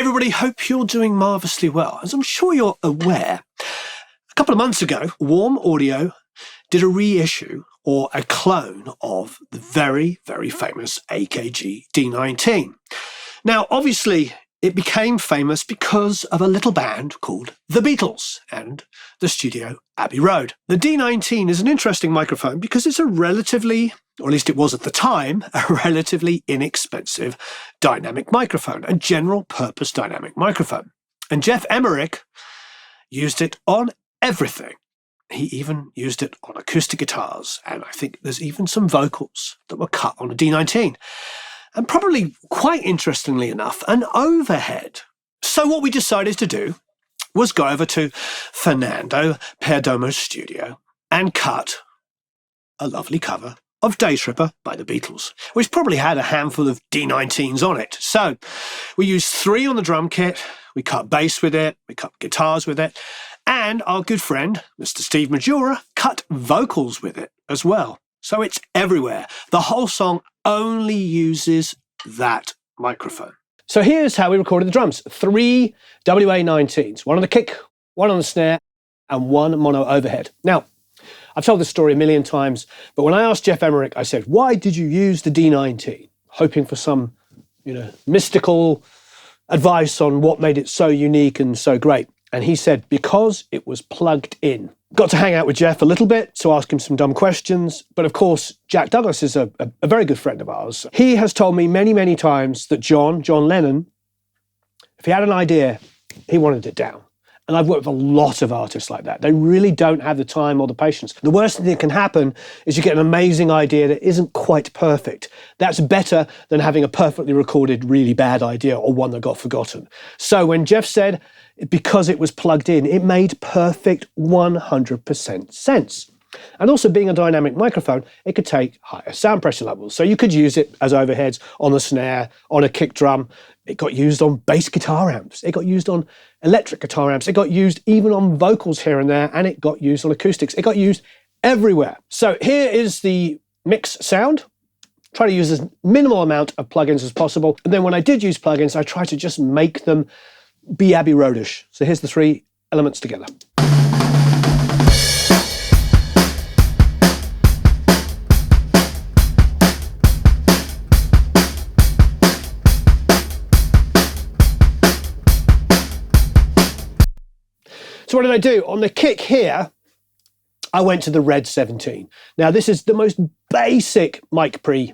everybody, hope you're doing marvellously well. As I'm sure you're aware, a couple of months ago, Warm Audio did a reissue or a clone of the very, very famous AKG D19. Now, obviously, it became famous because of a little band called the Beatles and the studio Abbey Road. The D19 is an interesting microphone because it's a relatively, or at least it was at the time, a relatively inexpensive dynamic microphone, a general purpose dynamic microphone. And Jeff Emerick used it on everything. He even used it on acoustic guitars, and I think there's even some vocals that were cut on a D19. And probably, quite interestingly enough, an overhead. So what we decided to do was go over to Fernando Perdomo's studio and cut a lovely cover of Day Tripper by the Beatles, which probably had a handful of D19s on it. So we used 3 on the drum kit, we cut bass with it, we cut guitars with it, and our good friend, Mr. Steve Majora, cut vocals with it as well. So it's everywhere. The whole song only uses that microphone. So here's how we recorded the drums. 3 WA19s, 1 on the kick, 1 on the snare, and 1 mono overhead. Now, I've told this story a million times, but when I asked Jeff Emerick, I said, why did you use the D19? Hoping for some, mystical advice on what made it so unique and so great. And he said, because it was plugged in. Got to hang out with Jeff a little bit to ask him some dumb questions. But of course, Jack Douglas is a very good friend of ours. He has told me many, many times that John Lennon, if he had an idea, he wanted it down. And I've worked with a lot of artists like that. They really don't have the time or the patience. The worst thing that can happen is you get an amazing idea that isn't quite perfect. That's better than having a perfectly recorded, really bad idea or one that got forgotten. So when Jeff said, because it was plugged in, it made perfect 100% sense. And also being a dynamic microphone, it could take higher sound pressure levels. So you could use it as overheads on the snare, on a kick drum. It got used on bass guitar amps. It got used on electric guitar amps. It got used even on vocals here and there, and it got used on acoustics. It got used everywhere. So here is the mix sound. Try to use as minimal amount of plugins as possible. And then when I did use plugins, I tried to just make them be Abbey Roadish. So here's the 3 elements together. So what did I do? On the kick here, I went to the Red 17. Now this is the most basic mic pre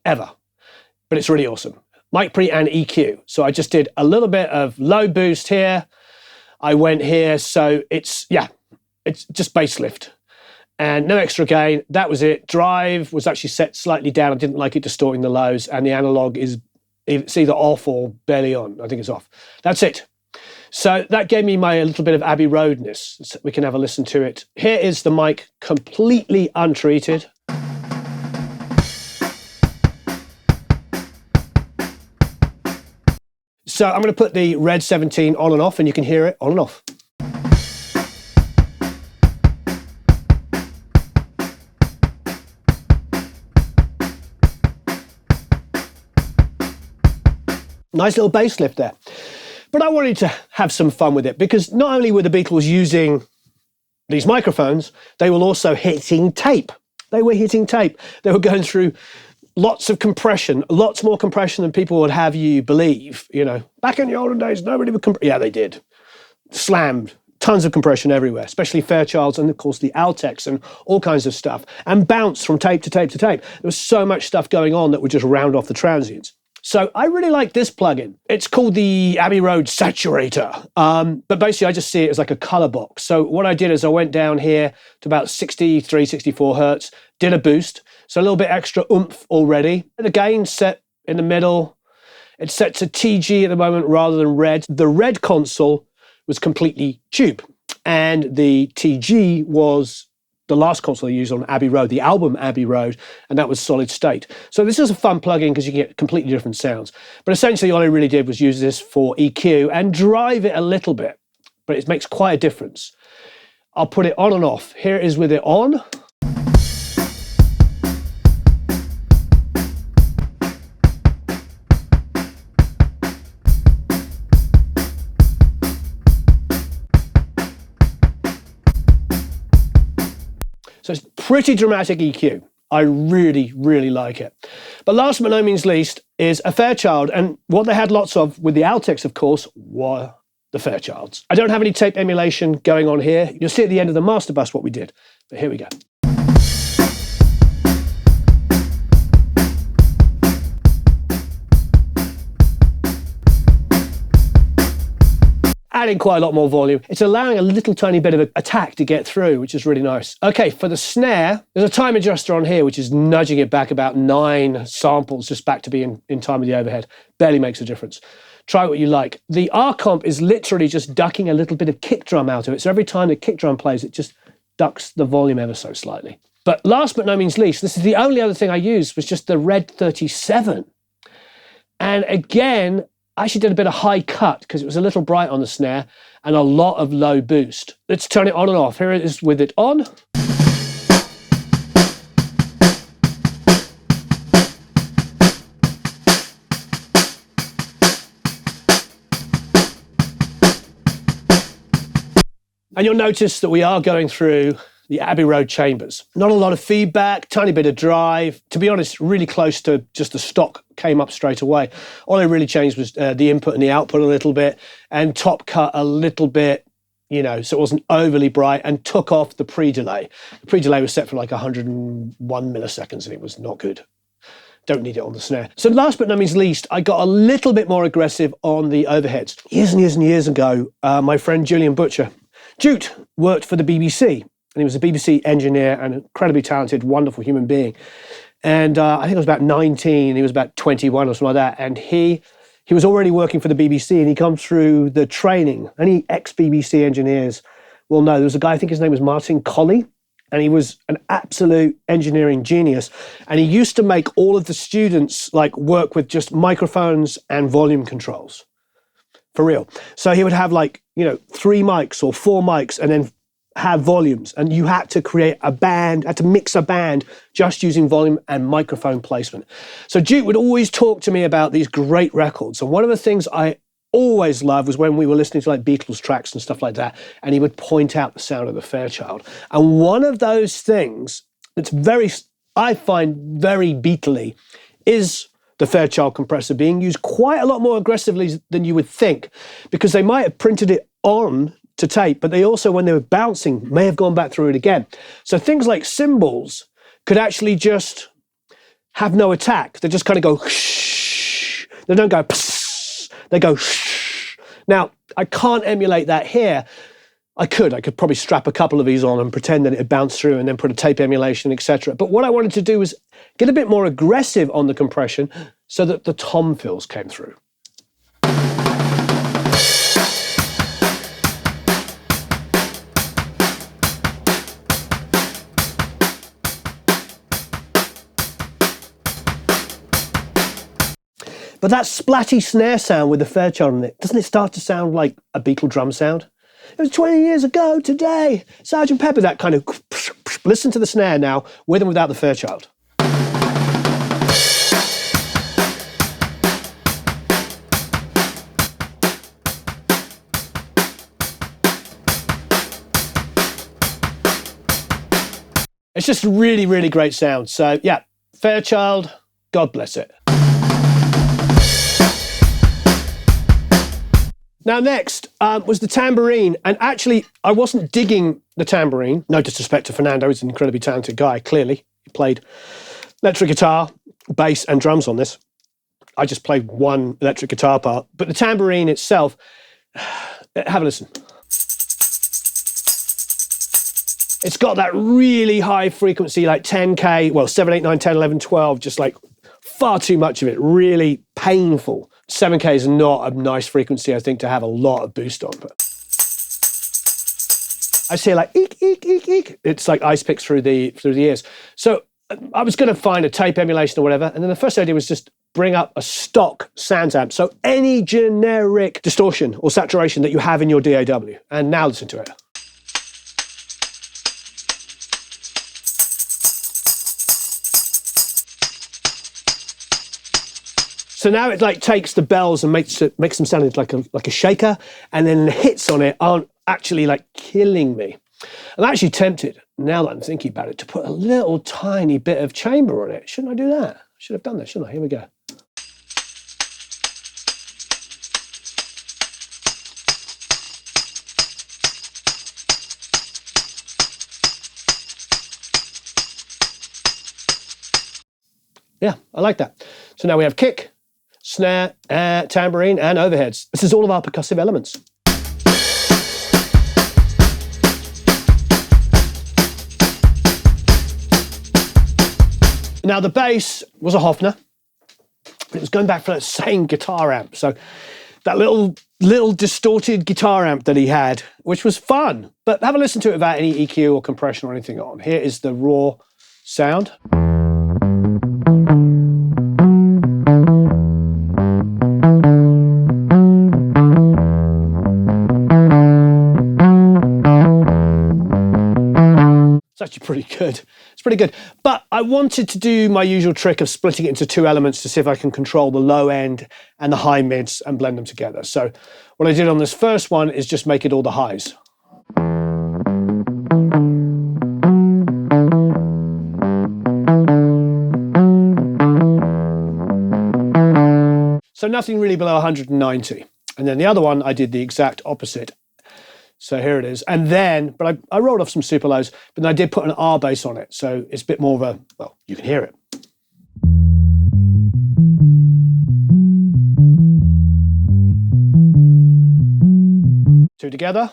ever, but it's really awesome. Mic pre and EQ. So I just did a little bit of low boost here. I went here, so it's just bass lift. And no extra gain, that was it. Drive was actually set slightly down. I didn't like it distorting the lows, and the analog is it's either off or barely on. I think it's off. That's it. So that gave me a little bit of Abbey Roadness. So we can have a listen to it. Here is the mic completely untreated. So I'm going to put the Red 17 on and off, and you can hear it on and off. Nice little bass lift there. But I wanted to have some fun with it because not only were the Beatles using these microphones, they were also hitting tape. They were hitting tape. They were going through lots of compression, lots more compression than people would have you believe. Back in the olden days, nobody would compress. Yeah, they did. Slammed. Tons of compression everywhere, especially Fairchilds and, of course, the Altex and all kinds of stuff. And bounce from tape to tape to tape. There was so much stuff going on that would just round off the transients. So I really like this plugin. It's called the Abbey Road Saturator. But basically, I just see it as like a color box. So what I did is I went down here to about 63, 64 hertz, did a boost. So a little bit extra oomph already. The gain set in the middle. It's set to TG at the moment rather than red. The red console was completely tube. And the TG was the last console I used on Abbey Road, the album Abbey Road, and that was solid state. So this is a fun plugin because you can get completely different sounds. But essentially all I really did was use this for EQ and drive it a little bit, but it makes quite a difference. I'll put it on and off. Here it is with it on. Pretty dramatic EQ. I really, really like it. But last but no means least is a Fairchild. And what they had lots of with the Altec's, of course, were the Fairchilds. I don't have any tape emulation going on here. You'll see at the end of the master bus what we did. But here we go. Adding quite a lot more volume. It's allowing a little tiny bit of an attack to get through, which is really nice. Okay, for the snare, there's a time adjuster on here, which is nudging it back about 9 samples just back to be in time with the overhead. Barely makes a difference. Try what you like. The R-comp is literally just ducking a little bit of kick drum out of it. So every time the kick drum plays, it just ducks the volume ever so slightly. But last but no means least, this is the only other thing I used was just the Red 37. And again, I actually did a bit of high cut because it was a little bright on the snare and a lot of low boost. Let's turn it on and off. Here it is with it on. And you'll notice that we are going through the Abbey Road chambers. Not a lot of feedback, tiny bit of drive. To be honest, really close to just the stock came up straight away. All I really changed was the input and the output a little bit and top cut a little bit, you know, so it wasn't overly bright, and took off the pre-delay. The pre-delay was set for like 101 milliseconds and it was not good. Don't need it on the snare. So last but not least, I got a little bit more aggressive on the overheads. Years and years and years ago, my friend Julian Butcher, Jute, worked for the BBC. And he was a BBC engineer and an incredibly talented, wonderful human being. And I think I was about 19, he was about 21 or something like that. And he was already working for the BBC, and he comes through the training. Any ex-BBC engineers will know there was a guy, I think his name was Martin Colley, and he was an absolute engineering genius. And he used to make all of the students like work with just microphones and volume controls. For real. So he would have like, you know, 3 mics or 4 mics and then have volumes, and you had to create a band, had to mix a band just using volume and microphone placement. So Duke would always talk to me about these great records. And one of the things I always loved was when we were listening to like Beatles tracks and stuff like that, and he would point out the sound of the Fairchild. And one of those things that's I find very Beatley is the Fairchild compressor being used quite a lot more aggressively than you would think, because they might have printed it on to tape, but they also, when they were bouncing, may have gone back through it again. So things like cymbals could actually just have no attack. They just kind of go shh. They don't go psss. They go shh. Now, I can't emulate that here. I could probably strap a couple of these on and pretend that it had bounced through and then put a tape emulation, etc. But what I wanted to do was get a bit more aggressive on the compression so that the tom fills came through. But that splatty snare sound with the Fairchild on it, doesn't it start to sound like a Beatle drum sound? It was 20 years ago today. Sgt. Pepper, that kind of... Listen to the snare now, with and without the Fairchild. It's just a really, really great sound. So, yeah, Fairchild, God bless it. Now, next was the Tambourine. And actually, I wasn't digging the Tambourine. No disrespect to Fernando, he's an incredibly talented guy, clearly. He played electric guitar, bass, and drums on this. I just played one electric guitar part. But the Tambourine itself, have a listen. It's got that really high frequency, like 10K, well, 7, 8, 9, 10, 11, 12, just like far too much of it, really painful. 7K is not a nice frequency, I think, to have a lot of boost on. But I say like eek, eek, eek, eek. It's like ice picks through the ears. So I was going to find a tape emulation or whatever, and then the first idea was just bring up a stock Sans amp. So any generic distortion or saturation that you have in your DAW. And now listen to it. So now it like takes the bells and makes them sound like a shaker, and then the hits on it aren't actually like killing me. I'm actually tempted now that I'm thinking about it, to put a little tiny bit of chamber on it. Shouldn't I do that? I should have done that, shouldn't I? Here we go. Yeah, I like that. So now we have kick, snare, tambourine, and overheads. This is all of our percussive elements. Now the bass was a Hofner, but it was going back for that same guitar amp. So that little distorted guitar amp that he had, which was fun. But have a listen to it without any EQ or compression or anything on. Here is the raw sound. It's actually pretty good. It's pretty good. But I wanted to do my usual trick of splitting it into two elements to see if I can control the low end and the high mids and blend them together. So what I did on this first one is just make it all the highs. So nothing really below 190. And then the other one, I did the exact opposite. So here it is. And then, but I rolled off some super lows, but then I did put an R bass on it. So it's a bit more of a, well, you can hear it. Two together.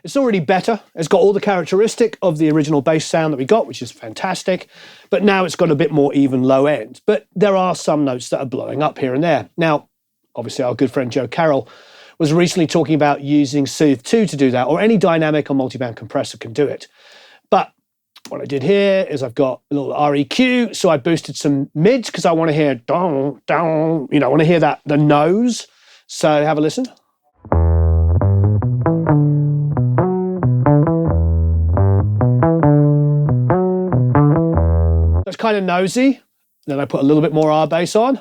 It's already better. It's got all the characteristic of the original bass sound that we got, which is fantastic. But now it's got a bit more even low end. But there are some notes that are blowing up here and there. Now, obviously, our good friend Joe Carroll was recently talking about using Soothe 2 to do that, or any dynamic or multiband compressor can do it. But what I did here is I've got a little REQ, so I boosted some mids because I want to hear down, down, I want to hear that, the nose. So have a listen. That's kind of nosy. Then I put a little bit more R bass on.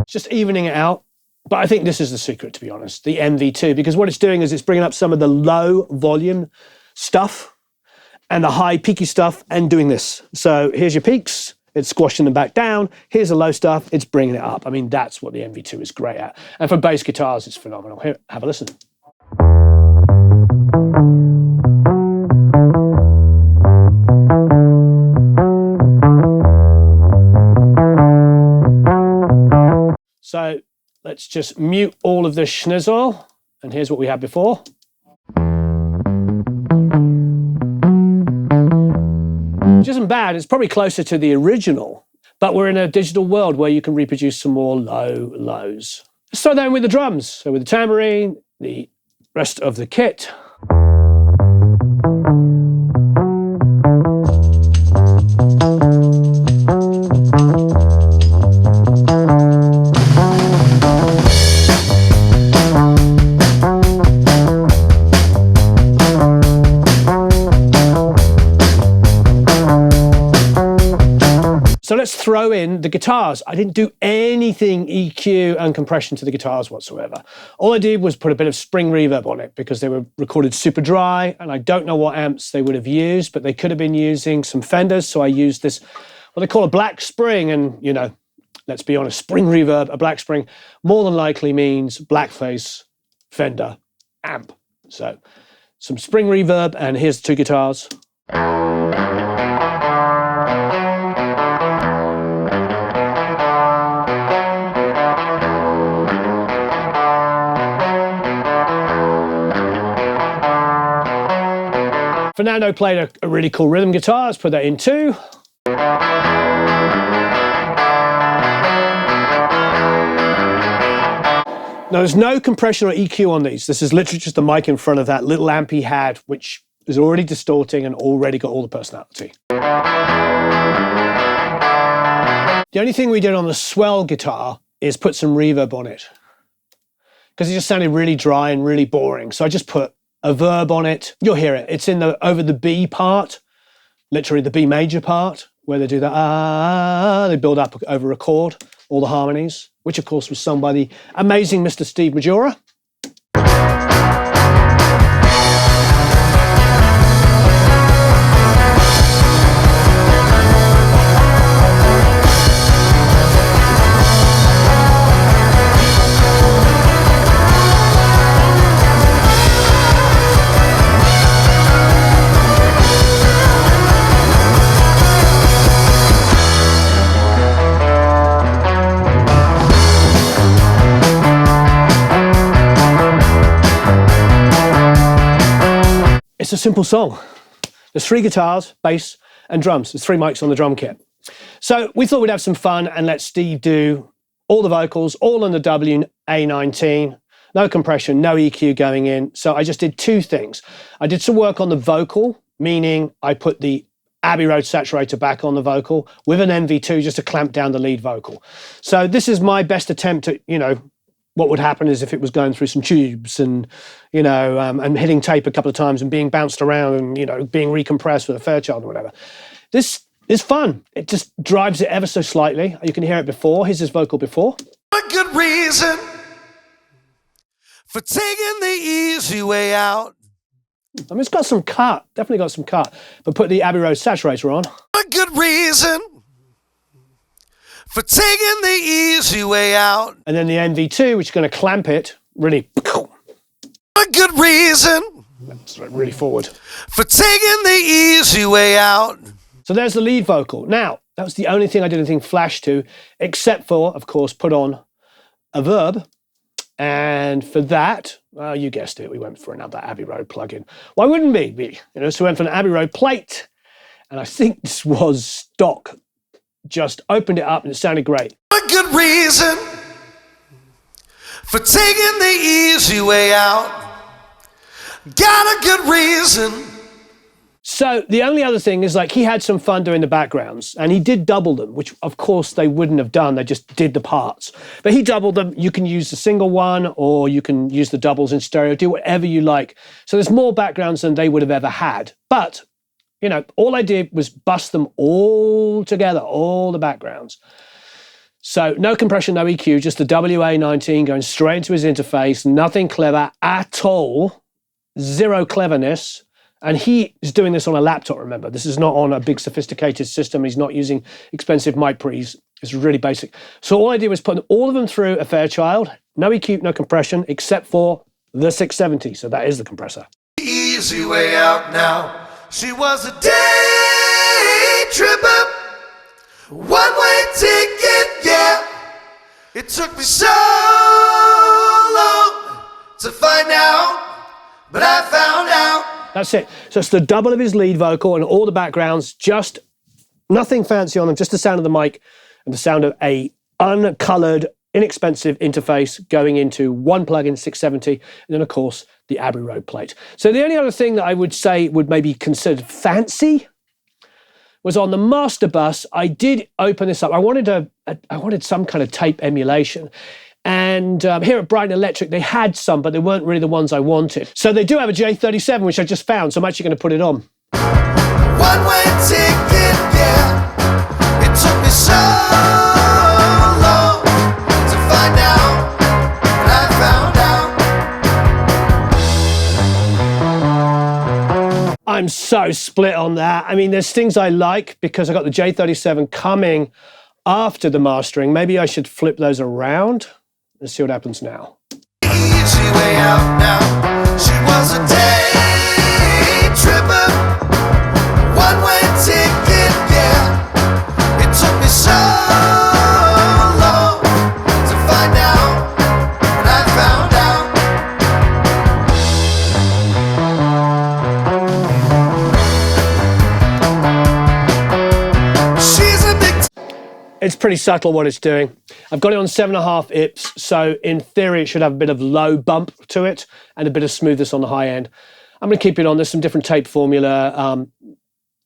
It's just evening it out. But I think this is the secret, to be honest, the MV2, because what it's doing is it's bringing up some of the low volume stuff and the high peaky stuff and doing this. So here's your peaks. It's squashing them back down. Here's the low stuff. It's bringing it up. I mean, that's what the MV2 is great at. And for bass guitars, it's phenomenal. Here, have a listen. So let's just mute all of this schnizzle. And here's what we had before. Which isn't bad. It's probably closer to the original, but we're in a digital world where you can reproduce some more low lows. Let's start then with the drums. So with the tambourine, the rest of the kit. So let's throw in the guitars. I didn't do anything EQ and compression to the guitars whatsoever. All I did was put a bit of spring reverb on it because they were recorded super dry, and I don't know what amps they would have used, but they could have been using some Fenders. So I used this, what they call a black spring, and let's be honest, spring reverb, a black spring, more than likely means blackface Fender amp. So some spring reverb, and here's two guitars. Fernando played a really cool rhythm guitar. Let's put that in too. Now there's no compression or EQ on these. This is literally just the mic in front of that little amp he had, which is already distorting and already got all the personality. The only thing we did on the swell guitar is put some reverb on it because it just sounded really dry and really boring. So I just put a verb on it. You'll hear it. It's in the over the B part, literally the B major part, where they do that, they build up over a chord, all the harmonies, which of course was sung by the amazing Mr. Steve Majora. It's a simple song. There's 3 guitars, bass, and drums. There's 3 mics on the drum kit. So we thought we'd have some fun and let Steve do all the vocals, all on the WA19, no compression, no EQ going in. So I just did 2 things. I did some work on the vocal, meaning I put the Abbey Road saturator back on the vocal with an MV2 just to clamp down the lead vocal. So this is my best attempt at, what would happen is if it was going through some tubes and, and hitting tape a couple of times and being bounced around and, being recompressed with a Fairchild or whatever. This is fun. It just drives it ever so slightly. You can hear it before. Here's his vocal before. A good reason for taking the easy way out. I mean, it's got some cut, definitely got some cut, but put the Abbey Road saturator on. A good reason for taking the easy way out. And then the MV2, which is going to clamp it, really. A good reason. That's really forward. For taking the easy way out. So there's the lead vocal. Now, that was the only thing I did anything flash to, except for, of course, put on a verb. And for that, well, you guessed it, we went for another Abbey Road plugin. Why wouldn't we? So we went for an Abbey Road plate. And I think this was stock. Just opened it up and it sounded great. A good reason for taking the easy way out. Got a good reason. So the only other thing is he had some fun doing the backgrounds and he did double them, which of course they wouldn't have done. They just did the parts. But he doubled them. You can use the single one or you can use the doubles in stereo, do whatever you like. So there's more backgrounds than they would have ever had. But all I did was bust them all together, all the backgrounds. So no compression, no EQ, just the WA19 going straight into his interface, nothing clever at all, 0 cleverness. And he is doing this on a laptop, remember. This is not on a big sophisticated system. He's not using expensive mic pre's. It's really basic. So all I did was put all of them through a Fairchild, no EQ, no compression, except for the 670. So that is the compressor. Easy way out now. She was a day tripper, one-way ticket, yeah. It took me so long to find out, but I found out. That's it. So it's the double of his lead vocal and all the backgrounds, just nothing fancy on them, just the sound of the mic and the sound of a uncolored, inexpensive interface going into one plugin, 670, and then of course the Abbey Road plate. So the only other thing that I would say would maybe considered fancy was on the master bus. I did open this up. I wanted some kind of tape emulation. And here at Brighton Electric, they had some, but they weren't really the ones I wanted. So they do have a J37, which I just found, so I'm actually going to put it on. One-way ticket, yeah. It took me so long to find out, but I found out. I'm so split on that. I mean, there's things I like because I got the J37 coming after the mastering. Maybe I should flip those around. Let's see what happens now. Easy way out now. She was a day tripper, one-way ticket, yeah. It took me so long to find out, but I found out. She's a big It's pretty subtle what it's doing. I've got it on 7.5 IPS, so in theory it should have a bit of low bump to it and a bit of smoothness on the high end. I'm going to keep it on. There's some different tape formula.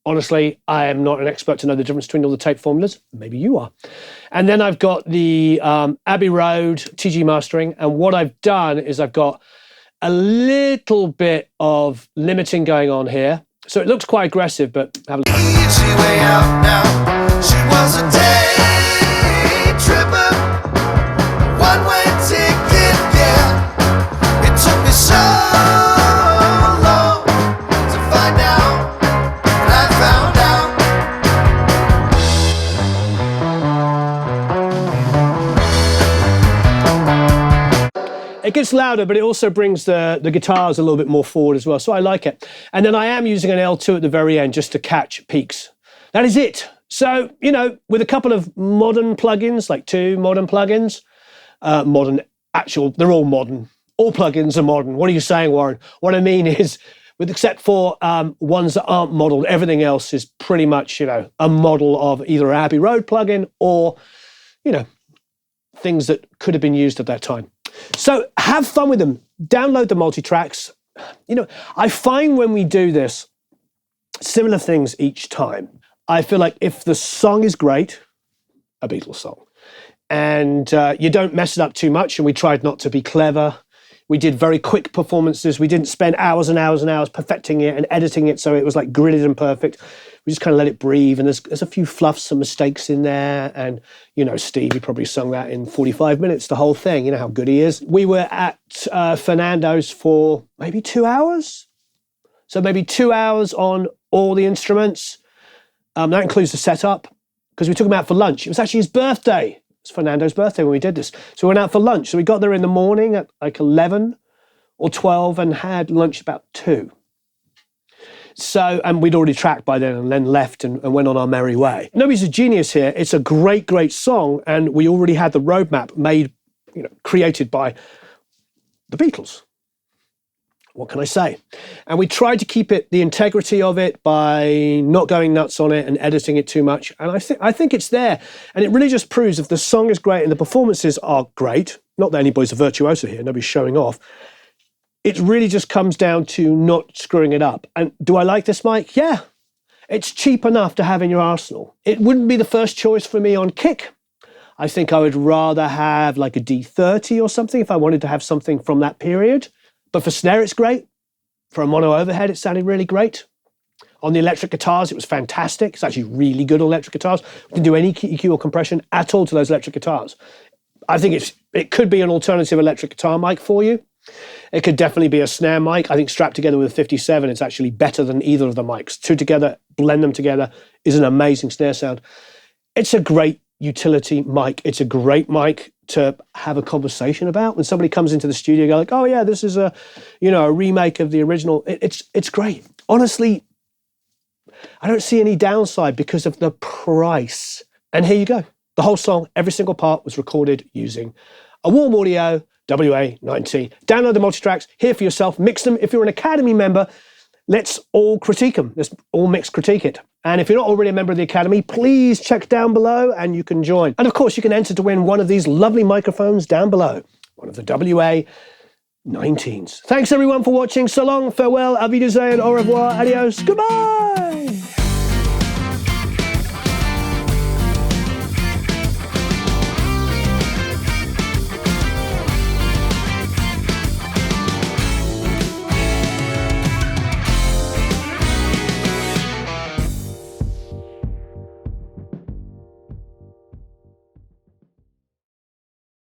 Honestly, I am not an expert to know the difference between all the tape formulas. Maybe you are. And then I've got the Abbey Road TG mastering, and what I've done is I've got a little bit of limiting going on here. So it looks quite aggressive, but have a look. Easy way out now. She was a day tripper, one-way ticket, yeah. It took me so long to find out, but I found out. It gets louder, but it also brings the guitars a little bit more forward as well, so I like it. And then I am using an L2 at the very end just to catch peaks. That is it. So, you know, with a couple of modern plugins, like 2 modern plugins, they're all modern. All plugins are modern. What are you saying, Warren? What I mean is, except for ones that aren't modeled, everything else is pretty much, you know, a model of either a Abbey Road plugin or, you know, things that could have been used at that time. So have fun with them. Download the Multitracks. You know, I find when we do this, similar things each time. I feel like if the song is great, a Beatles song, and you don't mess it up too much, and we tried not to be clever. We did very quick performances. We didn't spend hours and hours and hours perfecting it and editing it so it was like gridded and perfect. We just kind of let it breathe, and there's a few fluffs and mistakes in there. And, you know, Steve, he probably sung that in 45 minutes, the whole thing. You know how good he is. We were at Fernando's for maybe 2 hours. So maybe 2 hours on all the instruments. That includes the setup, because we took him out for lunch. It was actually his birthday. It was Fernando's birthday when we did this. So we went out for lunch. So we got there in the morning at like 11 or 12 and had lunch about 2. So, and we'd already tracked by then and then left and went on our merry way. Nobody's a genius here. It's a great, great song. And we already had the roadmap made, you know, created by the Beatles. What can I say? And we tried to keep the integrity of it by not going nuts on it and editing it too much. And I think it's there. And it really just proves if the song is great and the performances are great, not that anybody's a virtuoso here, nobody's showing off, it really just comes down to not screwing it up. And do I like this mic? Yeah. It's cheap enough to have in your arsenal. It wouldn't be the first choice for me on kick. I think I would rather have like a D30 or something if I wanted to have something from that period. But for snare, it's great. For a mono overhead, it sounded really great. On the electric guitars, it was fantastic. It's actually really good on electric guitars. We didn't do any EQ or compression at all to those electric guitars. I think it could be an alternative electric guitar mic for you. It could definitely be a snare mic. I think strapped together with a 57, it's actually better than either of the mics. 2 together, blend them together, is an amazing snare sound. It's a great utility mic. It's a great mic to have a conversation about when somebody comes into the studio. Go like, oh yeah, this is a remake of the original. It's great. Honestly, I don't see any downside because of the price. And here you go. The whole song, every single part was recorded using a Warm Audio WA19. Download the Multitracks, hear for yourself, mix them. If you're an Academy member, let's all critique them. Let's all mix critique it. And if you're not already a member of the Academy, please check down below and you can join. And of course, you can enter to win one of these lovely microphones down below, one of the WA19s. Thanks everyone for watching. So long, farewell, auf Wiedersehen, au revoir, adios, goodbye.